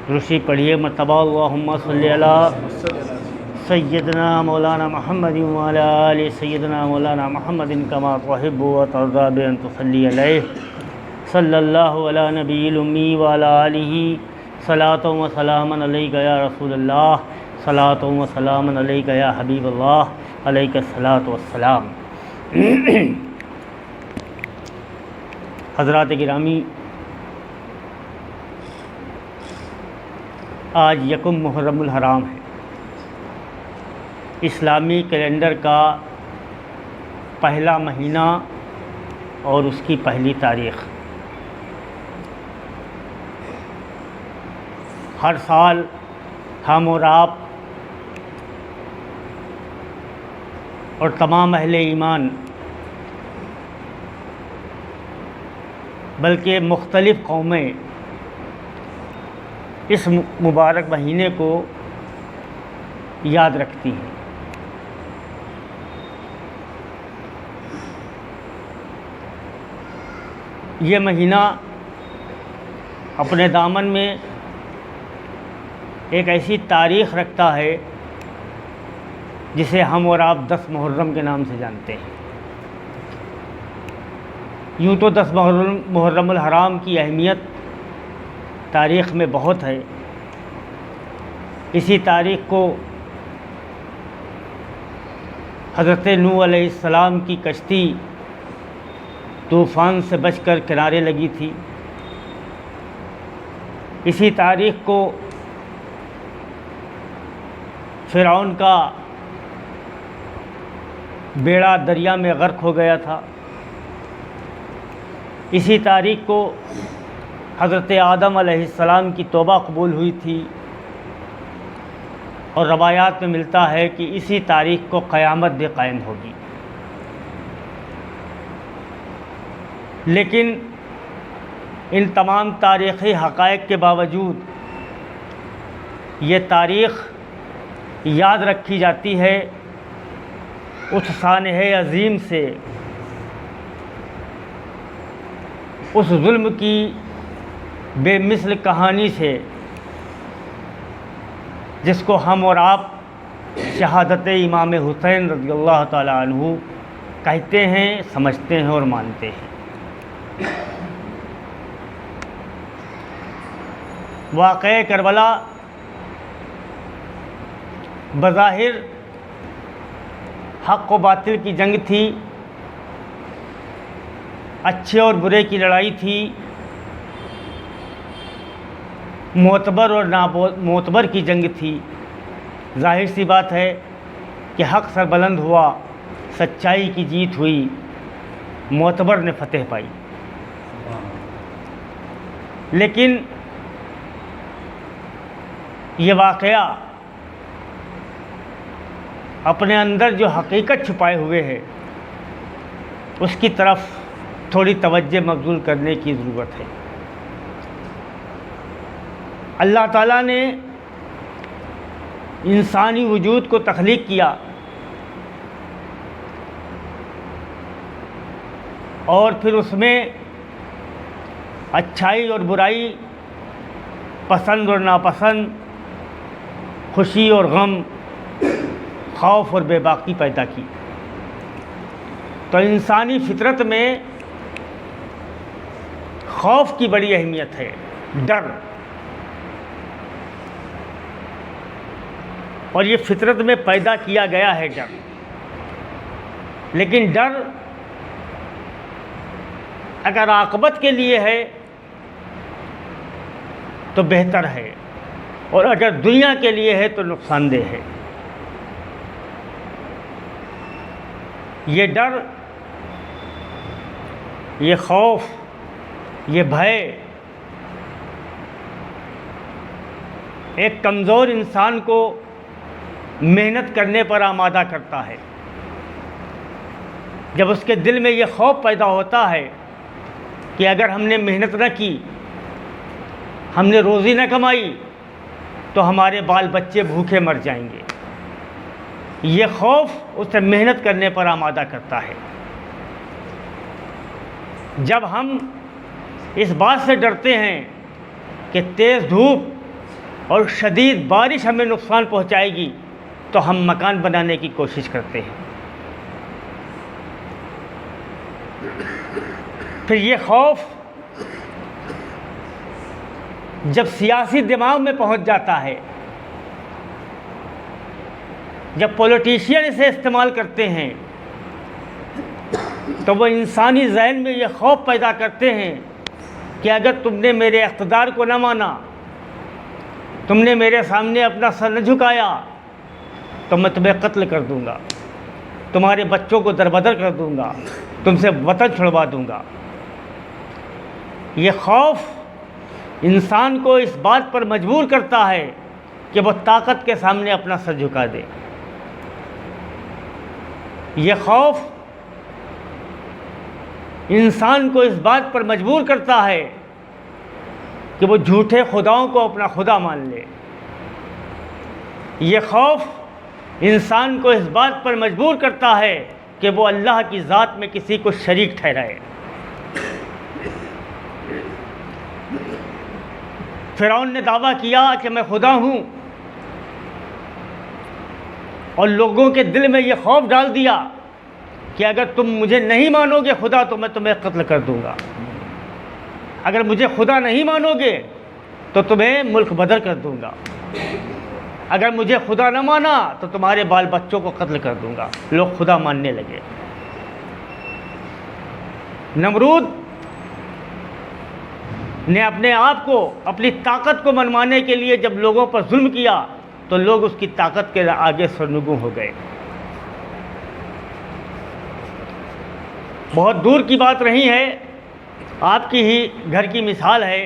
رشی پڑھیے مرتبہ اللہم صلی علی سیدنا مولانا محمد وعلی آل سیدنا مولانا محمد کما تحب و ترضى بأن تصلی علیہ صلی اللہ علی نبی الامی وعلی آلہ صلاۃ و سلاما علیک یا رسول اللہ صلاۃ و سلاما علیک یا حبیب اللہ علیک الصلاۃ والسلام۔ حضرات گرامی، آج یکم محرم الحرام ہے، اسلامی کیلنڈر کا پہلا مہینہ اور اس کی پہلی تاریخ۔ ہر سال ہم اور آپ اور تمام اہل ایمان بلکہ مختلف قومیں اس مبارک مہینے کو یاد رکھتی ہیں۔ یہ مہینہ اپنے دامن میں ایک ایسی تاریخ رکھتا ہے جسے ہم اور آپ 10 محرم کے نام سے جانتے ہیں۔ یوں تو 10 محرم الحرام کی اہمیت تاریخ میں بہت ہے۔ اسی تاریخ کو حضرت نوح علیہ السلام کی کشتی طوفان سے بچ کر کنارے لگی تھی۔ اسی تاریخ کو فرعون کا بیڑا دریا میں غرق ہو گیا تھا۔ اسی تاریخ کو حضرت آدم علیہ السلام کی توبہ قبول ہوئی تھی، اور روایات میں ملتا ہے کہ اسی تاریخ کو قیامت بھی قائم ہوگی۔ لیکن ان تمام تاریخی حقائق کے باوجود یہ تاریخ یاد رکھی جاتی ہے اس سانحہ عظیم سے، اس ظلم کی بے مثل کہانی سے جس کو ہم اور آپ شہادت امام حسین رضی اللہ تعالی عنہ کہتے ہیں، سمجھتے ہیں اور مانتے ہیں۔ واقعہ کربلا بظاہر حق و باطل کی جنگ تھی، اچھے اور برے کی لڑائی تھی، معتبر اور نامعتبر کی جنگ تھی۔ ظاہر سی بات ہے کہ حق سر بلند ہوا، سچائی کی جیت ہوئی، معتبر نے فتح پائی۔ لیکن یہ واقعہ اپنے اندر جو حقیقت چھپائے ہوئے ہے اس کی طرف تھوڑی توجہ مبذول کرنے کی ضرورت ہے۔ اللہ تعالیٰ نے انسانی وجود کو تخلیق کیا اور پھر اس میں اچھائی اور برائی، پسند اور ناپسند، خوشی اور غم، خوف اور بے باکی پیدا کی۔ تو انسانی فطرت میں خوف کی بڑی اہمیت ہے، ڈر، اور یہ فطرت میں پیدا کیا گیا ہے ڈر۔ لیکن ڈر اگر عاقبت کے لیے ہے تو بہتر ہے، اور اگر دنیا کے لیے ہے تو نقصان دہ ہے۔ یہ ڈر، یہ خوف، یہ بھے ایک کمزور انسان کو محنت کرنے پر آمادہ کرتا ہے۔ جب اس کے دل میں یہ خوف پیدا ہوتا ہے کہ اگر ہم نے محنت نہ کی، ہم نے روزی نہ کمائی، تو ہمارے بال بچے بھوکے مر جائیں گے، یہ خوف اسے محنت کرنے پر آمادہ کرتا ہے۔ جب ہم اس بات سے ڈرتے ہیں کہ تیز دھوپ اور شدید بارش ہمیں نقصان پہنچائے گی تو ہم مکان بنانے کی کوشش کرتے ہیں۔ پھر یہ خوف جب سیاسی دماغ میں پہنچ جاتا ہے، جب پولیٹیشین اسے استعمال کرتے ہیں، تو وہ انسانی ذہن میں یہ خوف پیدا کرتے ہیں کہ اگر تم نے میرے اقتدار کو نہ مانا، تم نے میرے سامنے اپنا سر نہ جھکایا، تو میں تمہیں قتل کر دوں گا، تمہارے بچوں کو دربدر کر دوں گا، تم سے وطن چھڑوا دوں گا۔ یہ خوف انسان کو اس بات پر مجبور کرتا ہے کہ وہ طاقت کے سامنے اپنا سر جھکا دے۔ یہ خوف انسان کو اس بات پر مجبور کرتا ہے کہ وہ جھوٹے خداؤں کو اپنا خدا مان لے۔ یہ خوف انسان کو اس بات پر مجبور کرتا ہے کہ وہ اللہ کی ذات میں کسی کو شریک ٹھہرائے۔ فرعون نے دعویٰ کیا کہ میں خدا ہوں، اور لوگوں کے دل میں یہ خوف ڈال دیا کہ اگر تم مجھے نہیں مانو گے خدا تو میں تمہیں قتل کر دوں گا، اگر مجھے خدا نہیں مانو گے تو تمہیں ملک بدر کر دوں گا، اگر مجھے خدا نہ مانا تو تمہارے بال بچوں کو قتل کر دوں گا۔ لوگ خدا ماننے لگے۔ نمرود نے اپنے آپ کو، اپنی طاقت کو منوانے کے لیے جب لوگوں پر ظلم کیا تو لوگ اس کی طاقت کے آگے سرنگوں ہو گئے۔ بہت دور کی بات نہیں ہے، آپ کی ہی گھر کی مثال ہے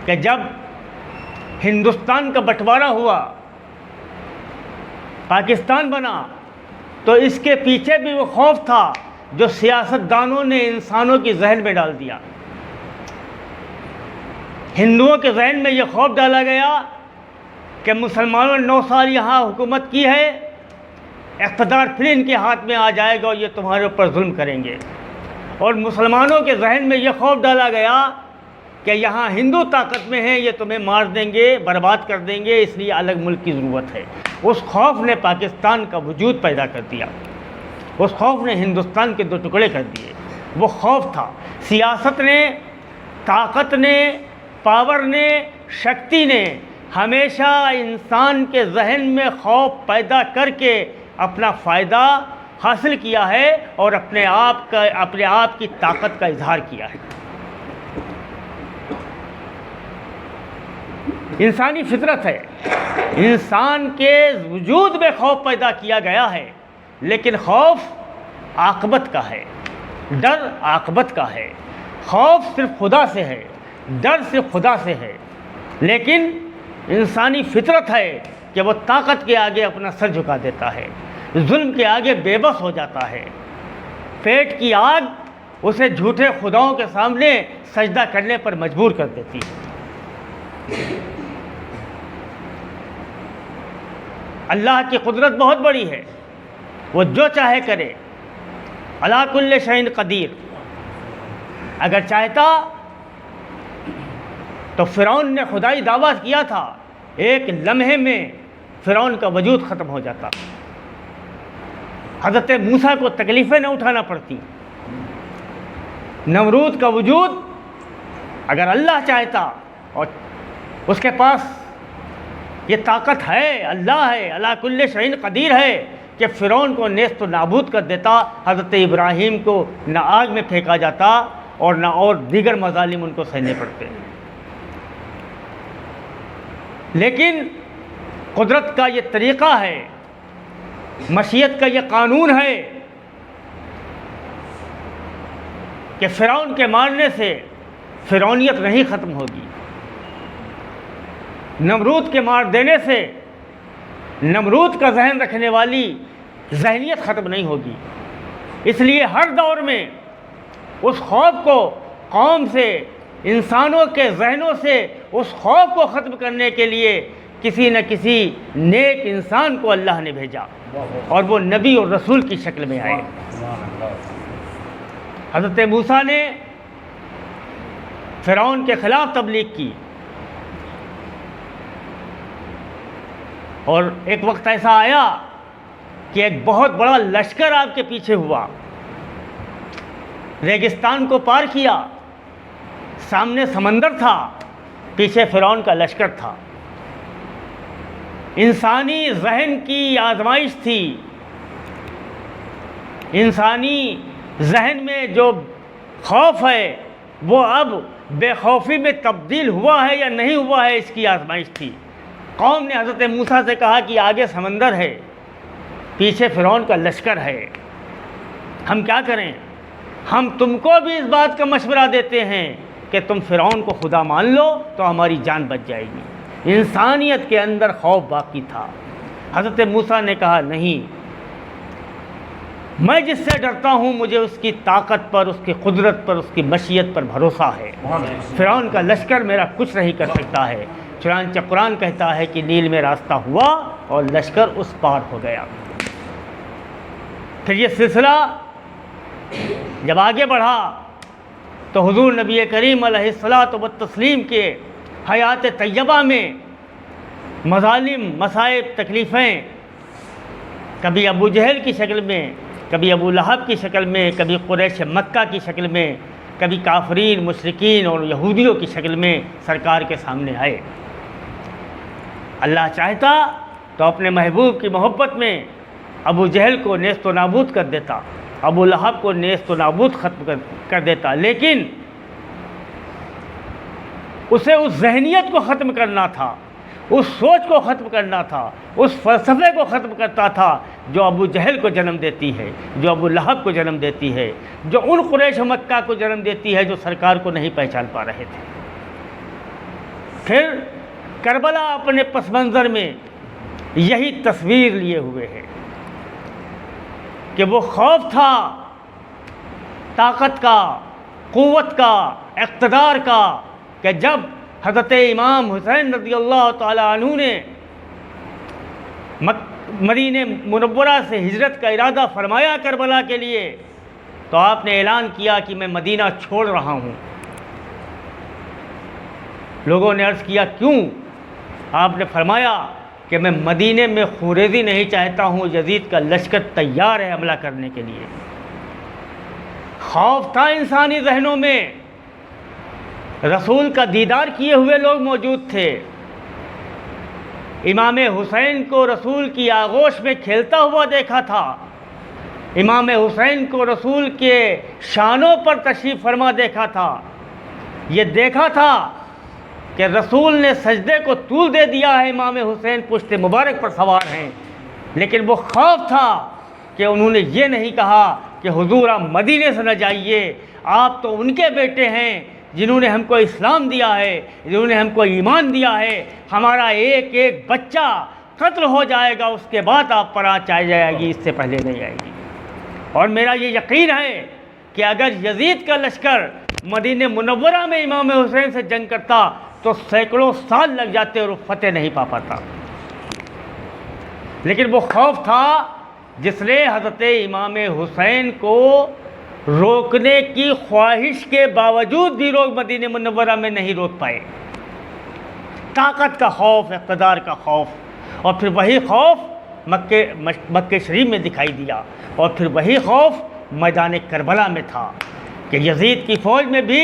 کہ جب ہندوستان کا بٹوارا ہوا، پاکستان بنا، تو اس کے پیچھے بھی وہ خوف تھا جو سیاستدانوں نے انسانوں کی ذہن میں ڈال دیا۔ ہندوؤں کے ذہن میں یہ خوف ڈالا گیا کہ مسلمانوں نے 9 سال یہاں حکومت کی ہے، اقتدار پھر ان کے ہاتھ میں آ جائے گا اور یہ تمہارے اوپر ظلم کریں گے۔ اور مسلمانوں کے ذہن میں یہ خوف ڈالا گیا کہ یہاں ہندو طاقت میں ہیں، یہ تمہیں مار دیں گے، برباد کر دیں گے، اس لیے الگ ملک کی ضرورت ہے۔ اس خوف نے پاکستان کا وجود پیدا کر دیا، اس خوف نے ہندوستان کے 2 ٹکڑے کر دیے۔ وہ خوف تھا۔ سیاست نے، طاقت نے، پاور نے، شکتی نے ہمیشہ انسان کے ذہن میں خوف پیدا کر کے اپنا فائدہ حاصل کیا ہے اور اپنے آپ کی طاقت کا اظہار کیا ہے۔ انسانی فطرت ہے، انسان کے وجود میں خوف پیدا کیا گیا ہے، لیکن خوف عاقبت کا ہے، ڈر عاقبت کا ہے۔ خوف صرف خدا سے ہے، ڈر صرف خدا سے ہے، لیکن انسانی فطرت ہے کہ وہ طاقت کے آگے اپنا سر جھکا دیتا ہے، ظلم کے آگے بے بس ہو جاتا ہے۔ پیٹ کی آگ اسے جھوٹے خداؤں کے سامنے سجدہ کرنے پر مجبور کر دیتی ہے۔ اللہ کی قدرت بہت بڑی ہے، وہ جو چاہے کرے، علی کل شیء قدیر۔ اگر چاہتا تو فرعون نے خدائی دعویٰ کیا تھا، ایک لمحے میں فرعون کا وجود ختم ہو جاتا، حضرت موسیٰ کو تکلیفیں نہ اٹھانا پڑتی۔ نمرود کا وجود اگر اللہ چاہتا، اور اس کے پاس یہ طاقت ہے، اللہ ہے، علی کل شیء قدیر ہے، کہ فرعون کو نیست و نابود کر دیتا، حضرت ابراہیم کو نہ آگ میں پھینکا جاتا اور نہ اور دیگر مظالم ان کو سہنے پڑتے۔ لیکن قدرت کا یہ طریقہ ہے، مشیت کا یہ قانون ہے کہ فرعون کے مارنے سے فرعونیت نہیں ختم ہوگی، نمرود کے مار دینے سے نمرود کا ذہن رکھنے والی ذہنیت ختم نہیں ہوگی۔ اس لیے ہر دور میں اس خوف کو قوم سے، انسانوں کے ذہنوں سے اس خوف کو ختم کرنے کے لیے کسی نہ کسی نیک انسان کو اللہ نے بھیجا، اور وہ نبی اور رسول کی شکل میں آئے۔ حضرت موسیٰ نے فرعون کے خلاف تبلیغ کی، اور ایک وقت ایسا آیا کہ ایک بہت بڑا لشکر آپ کے پیچھے ہوا، ریگستان کو پار کیا، سامنے سمندر تھا، پیچھے فرعون کا لشکر تھا۔ انسانی ذہن کی آزمائش تھی، انسانی ذہن میں جو خوف ہے وہ اب بے خوفی میں تبدیل ہوا ہے یا نہیں ہوا ہے، اس کی آزمائش تھی۔ قوم نے حضرت موسیٰ سے کہا کہ آگے سمندر ہے، پیچھے فرعون کا لشکر ہے، ہم کیا کریں؟ ہم تم کو بھی اس بات کا مشورہ دیتے ہیں کہ تم فرعون کو خدا مان لو تو ہماری جان بچ جائے گی۔ انسانیت کے اندر خوف باقی تھا۔ حضرت موسیٰ نے کہا نہیں، میں جس سے ڈرتا ہوں مجھے اس کی طاقت پر، اس کی قدرت پر، اس کی مشیت پر بھروسہ ہے۔ فرعون کا لشکر میرا کچھ نہیں کر سکتا ہے۔ چنانچہ قرآن کہتا ہے کہ نیل میں راستہ ہوا اور لشکر اس پار ہو گیا۔ پھر یہ سلسلہ جب آگے بڑھا تو حضور نبی کریم علیہ الصلاۃ والتسلیم کے حیات طیبہ میں مظالم، مصائب، تکلیفیں کبھی ابو جہل کی شکل میں، کبھی ابو لہب کی شکل میں، کبھی قریش مکہ کی شکل میں، کبھی کافرین، مشرکین اور یہودیوں کی شکل میں سرکار کے سامنے آئے۔ اللہ چاہتا تو اپنے محبوب کی محبت میں ابو جہل کو نیست و نابود کر دیتا، ابو لہب کو نیست و نابود ختم کر دیتا، لیکن اسے اس ذہنیت کو ختم کرنا تھا، اس سوچ کو ختم کرنا تھا، اس فلسفے کو ختم کرتا تھا جو ابو جہل کو جنم دیتی ہے، جو ابو لہب کو جنم دیتی ہے، جو ان قریش مکہ کو جنم دیتی ہے جو سرکار کو نہیں پہچان پا رہے تھے۔ پھر کربلا اپنے پس منظر میں یہی تصویر لیے ہوئے ہے کہ وہ خوف تھا طاقت کا، قوت کا، اقتدار کا، کہ جب حضرت امام حسین رضی اللہ تعالی عنہ نے مدینہ منورہ سے ہجرت کا ارادہ فرمایا کربلا کے لیے، تو آپ نے اعلان کیا کہ میں مدینہ چھوڑ رہا ہوں۔ لوگوں نے عرض کیا کیوں؟ آپ نے فرمایا کہ میں مدینے میں خوریزی نہیں چاہتا ہوں، یزید کا لشکر تیار ہے حملہ کرنے کے لیے۔ خوف تھا انسانی ذہنوں میں، رسول کا دیدار کیے ہوئے لوگ موجود تھے، امام حسین کو رسول کی آغوش میں کھیلتا ہوا دیکھا تھا، امام حسین کو رسول کے شانوں پر تشریف فرما دیکھا تھا، یہ دیکھا تھا کہ رسول نے سجدے کو طول دے دیا ہے، امام حسین پشت مبارک پر سوار ہیں، لیکن وہ خوف تھا کہ انہوں نے یہ نہیں کہا کہ حضور آپ مدینے سے نہ جائیے، آپ تو ان کے بیٹے ہیں جنہوں نے ہم کو اسلام دیا ہے، جنہوں نے ہم کو ایمان دیا ہے، ہمارا ایک ایک بچہ قتل ہو جائے گا، اس کے بعد آپ پر آنچ آ جائے گی، اس سے پہلے نہیں آئے گی۔ اور میرا یہ یقین ہے کہ اگر یزید کا لشکر مدینہ منورہ میں امام حسین سے جنگ کرتا تو سینکڑوں سال لگ جاتے اور وہ فتح نہیں پا پاتا، لیکن وہ خوف تھا جس نے حضرت امام حسین کو روکنے کی خواہش کے باوجود بھی لوگ مدینہ منورہ میں نہیں روک پائے۔ طاقت کا خوف، اقتدار کا خوف، اور پھر وہی خوف مکہ شریف میں دکھائی دیا، اور پھر وہی خوف میدان کربلا میں تھا کہ یزید کی فوج میں بھی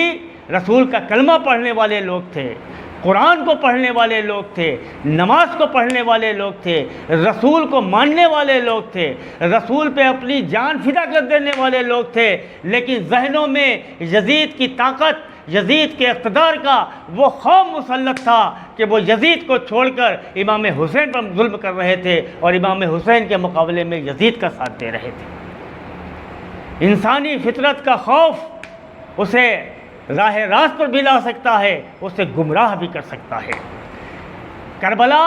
رسول کا کلمہ پڑھنے والے لوگ تھے، قرآن کو پڑھنے والے لوگ تھے، نماز کو پڑھنے والے لوگ تھے، رسول کو ماننے والے لوگ تھے، رسول پہ اپنی جان فدا کر دینے والے لوگ تھے، لیکن ذہنوں میں یزید کی طاقت، یزید کے اقتدار کا وہ خوف مسلط تھا کہ وہ یزید کو چھوڑ کر امام حسین پر ظلم کر رہے تھے اور امام حسین کے مقابلے میں یزید کا ساتھ دے رہے تھے۔ انسانی فطرت کا خوف اسے راہ راست پر بھی لا سکتا ہے، اسے گمراہ بھی کر سکتا ہے۔ کربلا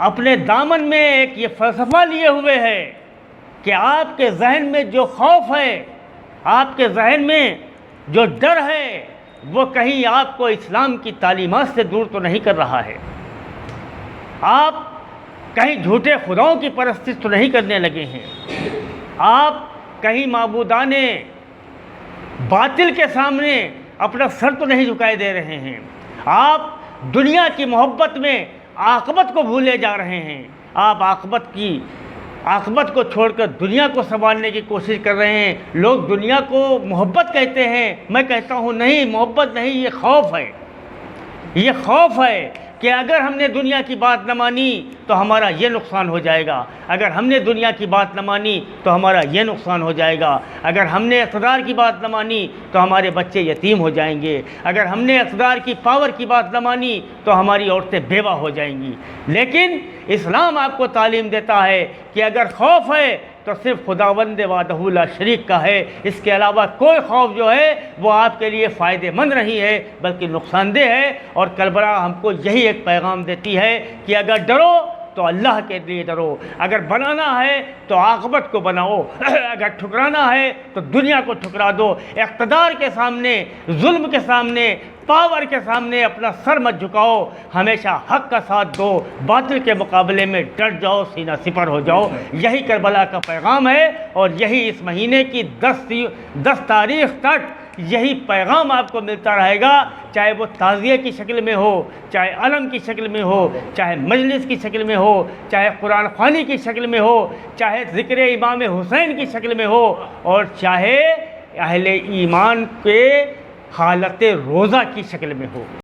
اپنے دامن میں ایک یہ فلسفہ لیے ہوئے ہے کہ آپ کے ذہن میں جو خوف ہے، آپ کے ذہن میں جو ڈر ہے، وہ کہیں آپ کو اسلام کی تعلیمات سے دور تو نہیں کر رہا ہے، آپ کہیں جھوٹے خداؤں کی پرستش تو نہیں کرنے لگے ہیں، آپ کہیں معبودان باطل کے سامنے اپنا سر تو نہیں جھکائے دے رہے ہیں، آپ دنیا کی محبت میں عاقبت کو بھولے جا رہے ہیں، آپ عاقبت کو چھوڑ کر دنیا کو سنبھالنے کی کوشش کر رہے ہیں۔ لوگ دنیا کو محبت کہتے ہیں، میں کہتا ہوں نہیں، محبت نہیں، یہ خوف ہے۔ یہ خوف ہے کہ اگر ہم نے دنیا کی بات نہ مانی تو ہمارا یہ نقصان ہو جائے گا، اگر ہم نے دنیا کی بات نہ مانی تو ہمارا یہ نقصان ہو جائے گا، اگر ہم نے اقتدار کی بات نہ مانی تو ہمارے بچے یتیم ہو جائیں گے، اگر ہم نے اقتدار کی پاور کی بات نہ مانی تو ہماری عورتیں بیوہ ہو جائیں گی۔ لیکن اسلام آپ کو تعلیم دیتا ہے کہ اگر خوف ہے تو صرف خداوند وحدہ لا شریک کا ہے، اس کے علاوہ کوئی خوف جو ہے وہ آپ کے لیے فائدہ مند نہیں ہے بلکہ نقصان دہ ہے۔ اور کربلا ہم کو یہی ایک پیغام دیتی ہے کہ اگر ڈرو تو اللہ کے لیے ڈرو، اگر بنانا ہے تو عاقبت کو بناؤ، اگر ٹھکرانا ہے تو دنیا کو ٹھکرا دو۔ اقتدار کے سامنے، ظلم کے سامنے، پاور کے سامنے اپنا سر مت جھکاؤ، ہمیشہ حق کا ساتھ دو، باطل کے مقابلے میں ڈٹ جاؤ، سینہ سپر ہو جاؤ۔ یہی کربلا کا پیغام ہے، اور یہی اس مہینے کی 10 تاریخ تک یہی پیغام آپ کو ملتا رہے گا، چاہے وہ تعزیے کی شکل میں ہو، چاہے علم کی شکل میں ہو، چاہے مجلس کی شکل میں ہو، چاہے قرآن خوانی کی شکل میں ہو، چاہے ذکر امام حسین کی شکل میں ہو، اور چاہے اہل ایمان کے حالت روزہ کی شکل میں ہو۔